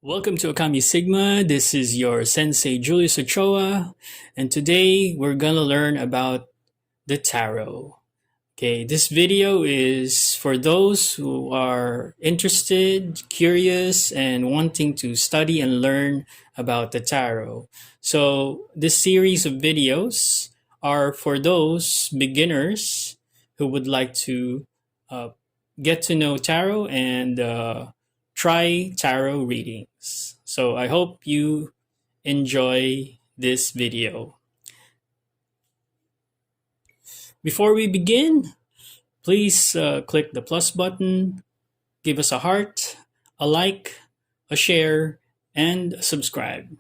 Welcome to ôKAMI Sigma. This is your sensei Julius Ochoa, and today we're gonna learn about the tarot. Okay, this video is for those who are interested, curious, and wanting to study and learn about the tarot. So, this series of videos are for those beginners who would like to uh, get to know tarot and try tarot readings. So, I hope you enjoy this video. Before we begin, please click the plus button, give us a heart, a like, a share, and subscribe.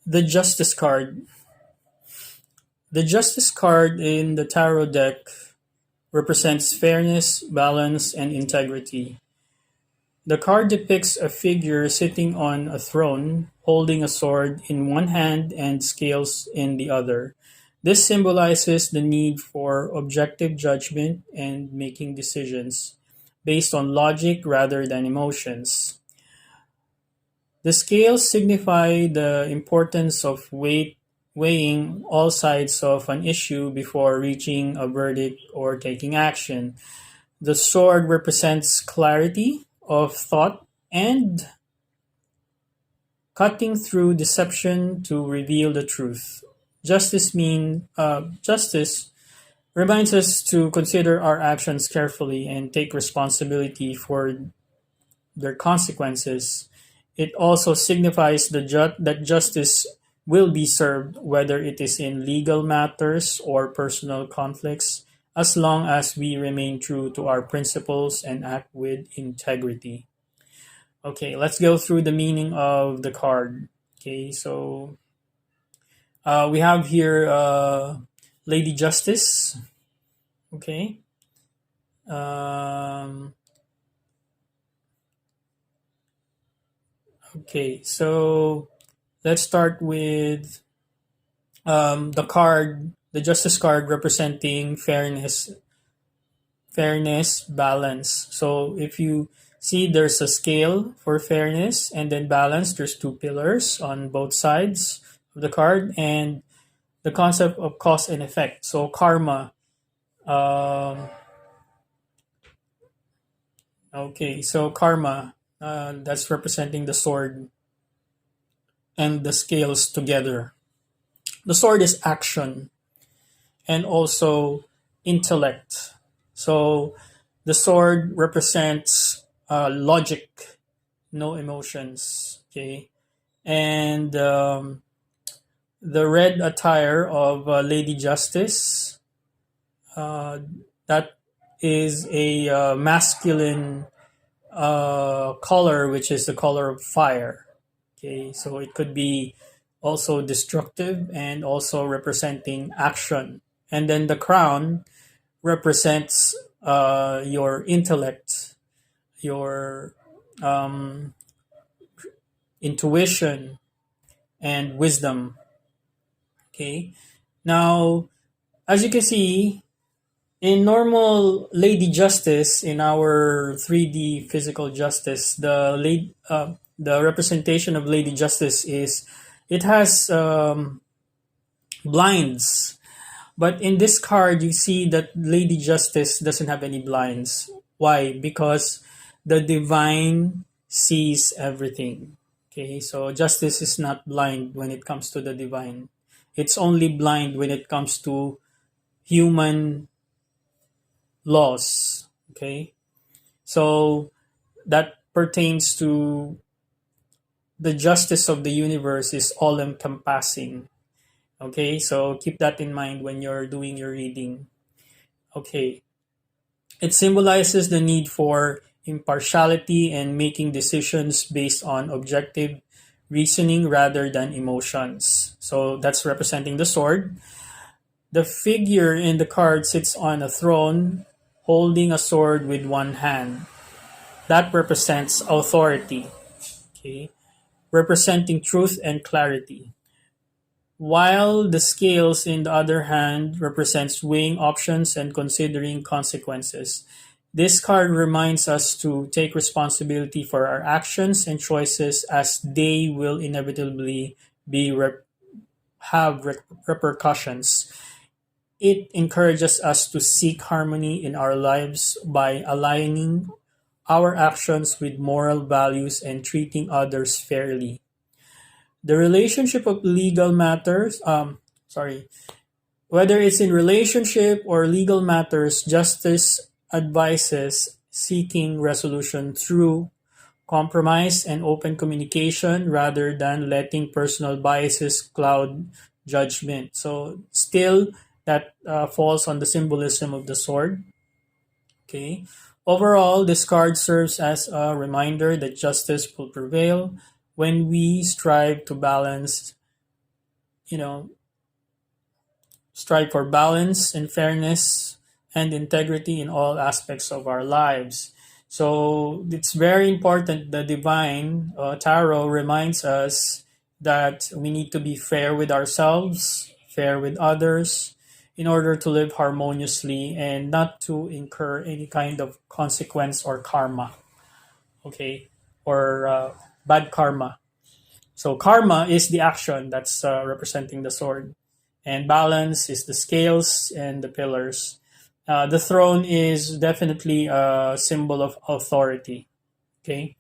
The Justice card. The Justice card in the tarot deck represents fairness, balance, and integrity. The card depicts a figure sitting on a throne, holding a sword in one hand and scales in the other. This symbolizes the need for objective judgment and making decisions based on logic rather than emotions. The scales signify the importance of weighing all sides of an issue before reaching a verdict or taking action. The sword represents clarity of thought and cutting through deception to reveal the truth. Justice reminds us to consider our actions carefully and take responsibility for their consequences. It also signifies that justice will be served, whether it is in legal matters or personal conflicts, as long as we remain true to our principles and act with integrity. Okay, let's go through the meaning of the card. Okay, so we have here Lady Justice. Okay. Um, okay, so let's start with the card, the Justice card representing fairness, balance. So if you see, there's a scale for fairness, and then balance, there's two pillars on both sides of the card, and the concept of cause and effect. So karma. Um, okay, so karma, that's representing the sword and the scales together. The sword is action and also intellect. So the sword represents logic, no emotions. Okay, and the red attire of Lady Justice, that is a masculine color, which is the color of fire. Okay, so it could be also destructive and also representing action. And then the crown represents your intellect, your um, intuition, and wisdom. Okay, now as you can see, in normal Lady Justice, in our 3D physical justice, the representation of Lady Justice is it has blinds. But in this card, you see that Lady Justice doesn't have any blinds. Why? Because the divine sees everything. Okay, so justice is not blind when it comes to the divine. It's only blind when it comes to human laws. Okay, so that pertains to the justice of the universe is all encompassing. Okay, so keep that in mind when you're doing your reading. Okay, it symbolizes the need for impartiality and making decisions based on objective reasoning rather than emotions. So that's representing the sword. The figure in the card sits on a throne holding a sword with one hand. That represents authority, okay, representing truth and clarity. while the scales, in the other hand, represents weighing options and considering consequences. This card reminds us to take responsibility for our actions and choices, as they will inevitably be have repercussions. It encourages us to seek harmony in our lives by aligning our actions with moral values and treating others fairly. The relationship of legal matters, sorry, whether it's in relationship or legal matters, justice advises seeking resolution through compromise and open communication rather than letting personal biases cloud judgment. So, still, that falls on the symbolism of the sword. Okay. Overall, this card serves as a reminder that justice will prevail when we you know, strive for balance and fairness and integrity in all aspects of our lives. So it's very important. The divine tarot reminds us that we need to be fair with ourselves, fair with others, in order to live harmoniously and not to incur any kind of consequence or karma, okay, or bad karma. So karma is the action that's representing the sword, and balance is the scales and the pillars. The throne is definitely a symbol of authority. Okay,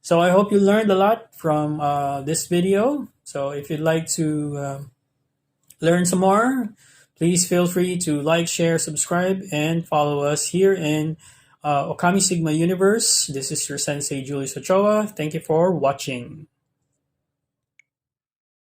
so I hope you learned a lot from this video. So if you'd like to learn some more, please feel free to like, share, subscribe, and follow us here in ôKAMI Sigma Universe. This is your Sensei Julius Ochoa. Thank you for watching.